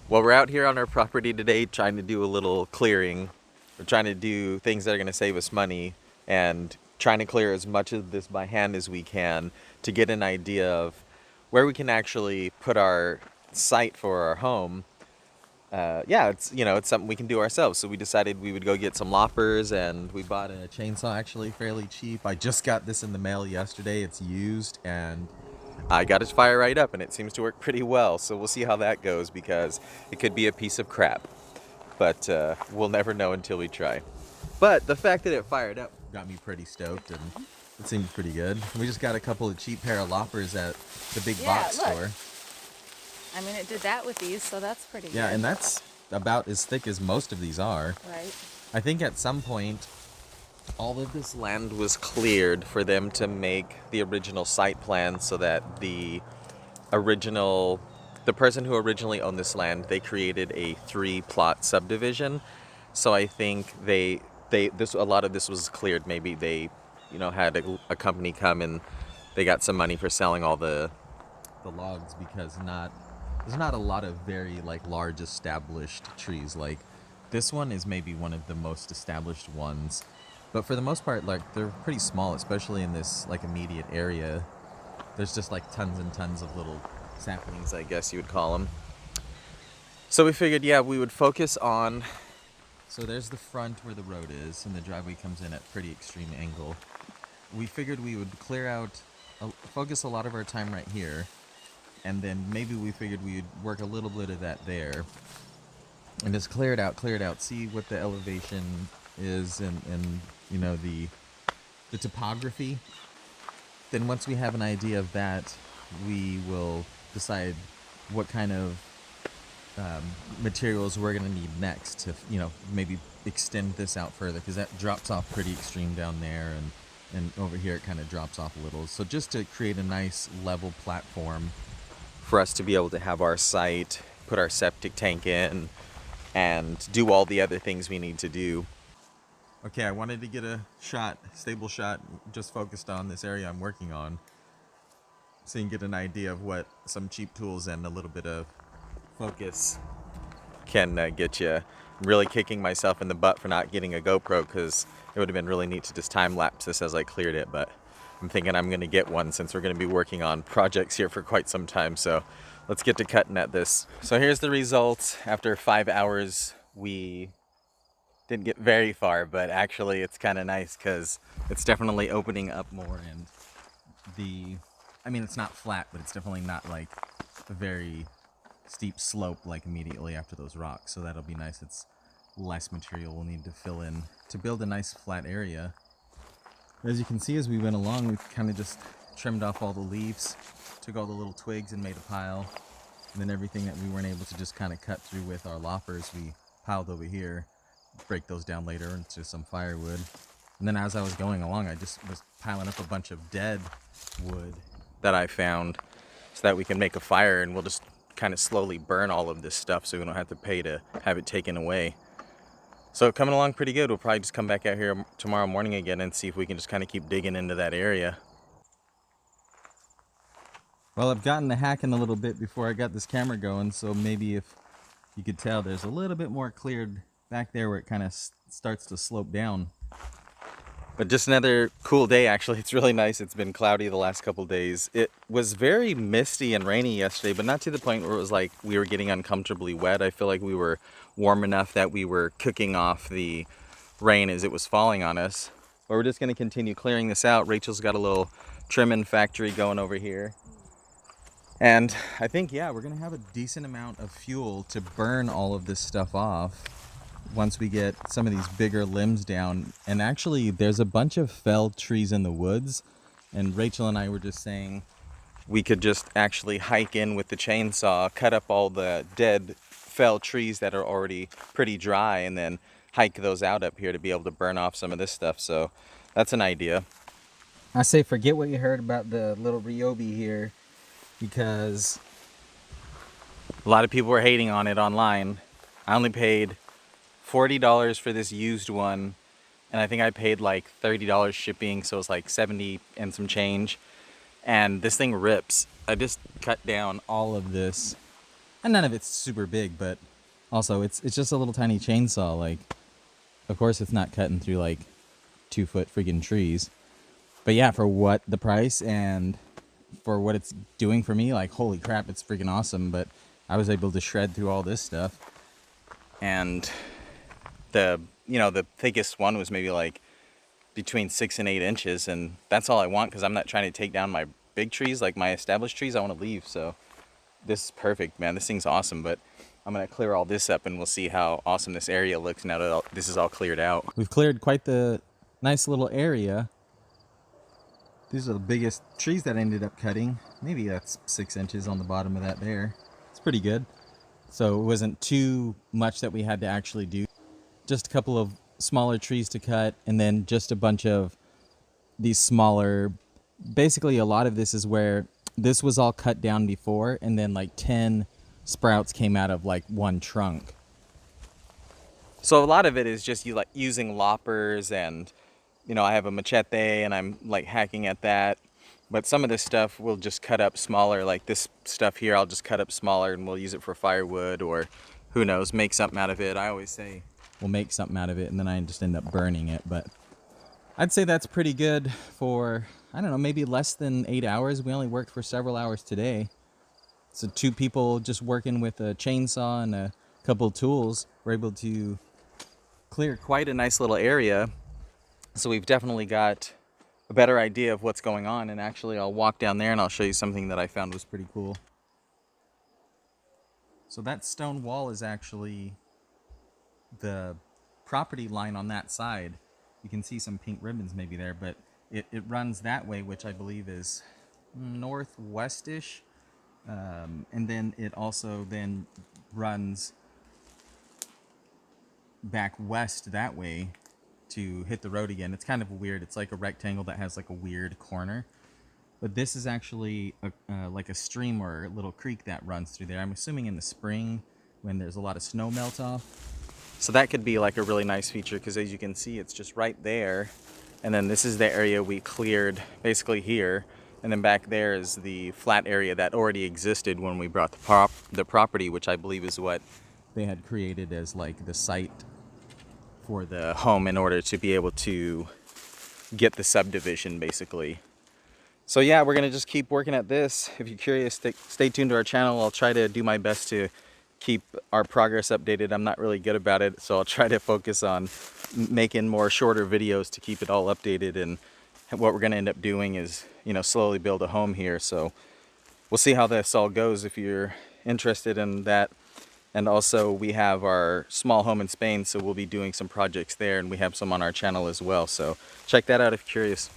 Well, we're out here on our property today trying to do a little clearing. We're trying to do things that are going to save us money and trying to clear as much of this by hand as we can to get an idea of where we can actually put our site for our home. Yeah, it's something we can do ourselves. So we decided we would go get some loppers, and we bought a chainsaw actually fairly cheap. I just got this in the mail yesterday. It's used, and I got it fire right up, and it seems to work pretty well. So we'll see how that goes because it could be a piece of crap, but we'll never know until we try. But the fact that it fired up got me pretty stoked, and it seemed pretty good. We just got a couple of cheap pair of loppers at the big box look. store. I mean, it did that with these, so that's pretty Yeah, good. and that's about as thick as most of these are. Right. I think at some point, all of this land was cleared for them to make the original site plan so that the person who originally owned this land, they created a 3-plot subdivision. So I think a lot of this was cleared. Maybe they, had a company come and they got some money for selling all the logs because there's not a lot of very large established trees. Like this one is maybe one of the most established ones, but for the most part they're pretty small, especially in this immediate area. There's just tons and tons of little saplings, I guess you would call them. So we figured, yeah, we would focus on, so there's the front where the road is and the driveway comes in at pretty extreme angle. We figured we would focus a lot of our time right here, and then maybe we figured we'd work a little bit of that there and just clear it out, see what the elevation is and the topography. Then once we have an idea of that, we will decide what kind of materials we're going to need next to maybe extend this out further, because that drops off pretty extreme down there, and over here it kind of drops off a little. So just to create a nice level platform for us to be able to have our site, put our septic tank in, and do all the other things we need to do. Okay, I wanted to get a stable shot, just focused on this area I'm working on, so you can get an idea of what some cheap tools and a little bit of focus can get you. I'm really kicking myself in the butt for not getting a GoPro, because it would have been really neat to just time lapse this as I cleared it, but I'm thinking I'm going to get one since we're going to be working on projects here for quite some time. So let's get to cutting at this. So here's the results. After 5 hours, we didn't get very far, but actually it's kind of nice because it's definitely opening up more, and it's not flat, but it's definitely not a very steep slope immediately after those rocks. So that'll be nice. It's less material we'll need to fill in to build a nice flat area. As you can see, as we went along, we kind of just trimmed off all the leaves, took all the little twigs and made a pile, and then everything that we weren't able to just kind of cut through with our loppers, we piled over here, break those down later into some firewood. And then as I was going along, I just was piling up a bunch of dead wood that I found so that we can make a fire, and we'll just kind of slowly burn all of this stuff so we don't have to pay to have it taken away. So coming along pretty good. We'll probably just come back out here tomorrow morning again and see if we can just kind of keep digging into that area. Well, I've gotten the hack in a little bit before I got this camera going, so maybe if you could tell, there's a little bit more cleared back there where it kind of starts to slope down. But just another cool day, actually. It's really nice. It's been cloudy the last couple days. It was very misty and rainy yesterday, but not to the point where it was like we were getting uncomfortably wet. I feel like we were warm enough that we were cooking off the rain as it was falling on us. But we're just going to continue clearing this out. Rachel's got a little trimming factory going over here. And I think, yeah, we're going to have a decent amount of fuel to burn all of this stuff off once we get some of these bigger limbs down. And actually, there's a bunch of felled trees in the woods, and Rachel and I were just saying we could just actually hike in with the chainsaw, cut up all the dead felled trees that are already pretty dry, and then hike those out up here to be able to burn off some of this stuff. So that's an idea. I say forget what you heard about the little Ryobi here, because a lot of people were hating on it online. I only paid $40 for this used one, and I think I paid $30 shipping, so it's $70 and some change. And this thing rips. I just cut down all of this And none of it's super big, but also it's just a little tiny chainsaw. Like, of course it's not cutting through like 2-foot freaking trees. But yeah, for what the price and for what it's doing for me, like, holy crap, it's freaking awesome. But I was able to shred through all this stuff. And the, you know, the thickest one was maybe like between 6 and 8 inches, and that's all I want because I'm not trying to take down my big trees, like my established trees. I want to leave. So this is perfect, man. This thing's awesome. But I'm gonna clear all this up and we'll see how awesome this area looks now that this is all cleared out. We've cleared quite the nice little area. These are the biggest trees that I ended up cutting. Maybe that's 6 inches on the bottom of that there. It's pretty good. So it wasn't too much that we had to actually do. Just a couple of smaller trees to cut, and then just a bunch of these smaller. Basically, a lot of this is where this was all cut down before, and then like 10 sprouts came out of like one trunk. So a lot of it is just you like using loppers, and you know, I have a machete and I'm like hacking at that. But some of this stuff we'll just cut up smaller, like this stuff here I'll just cut up smaller and we'll use it for firewood, or who knows, make something out of it. I always say we'll make something out of it and then I just end up burning it. But I'd say that's pretty good for, I don't know, maybe less than 8 hours. We only worked for several hours today. So 2 people just working with a chainsaw and a couple of tools were able to clear quite a nice little area. So we've definitely got a better idea of what's going on. And actually I'll walk down there and I'll show you something that I found was pretty cool. So that stone wall is actually the property line on that side. You can see some pink ribbons maybe there, but it runs that way, which I believe is northwestish. And then it also then runs back west that way to hit the road again. It's kind of weird. It's like a rectangle that has like a weird corner. But this is actually like a stream or a little creek that runs through there. I'm assuming in the spring when there's a lot of snow melt off. So that could be like a really nice feature, because as you can see, it's just right there. And then this is the area we cleared basically here. And then back there is the flat area that already existed when we brought the property, which I believe is what they had created as like the site for the home in order to be able to get the subdivision basically. So yeah, we're gonna just keep working at this. If you're curious, stay tuned to our channel. I'll try to do my best to keep our progress updated. I'm not really good about it, so I'll try to focus on making more shorter videos to keep it all updated. And what we're gonna end up doing is, you know, slowly build a home here. So we'll see how this all goes if you're interested in that. And also we have our small home in Spain, so we'll be doing some projects there, and we have some on our channel as well. So check that out if you're curious.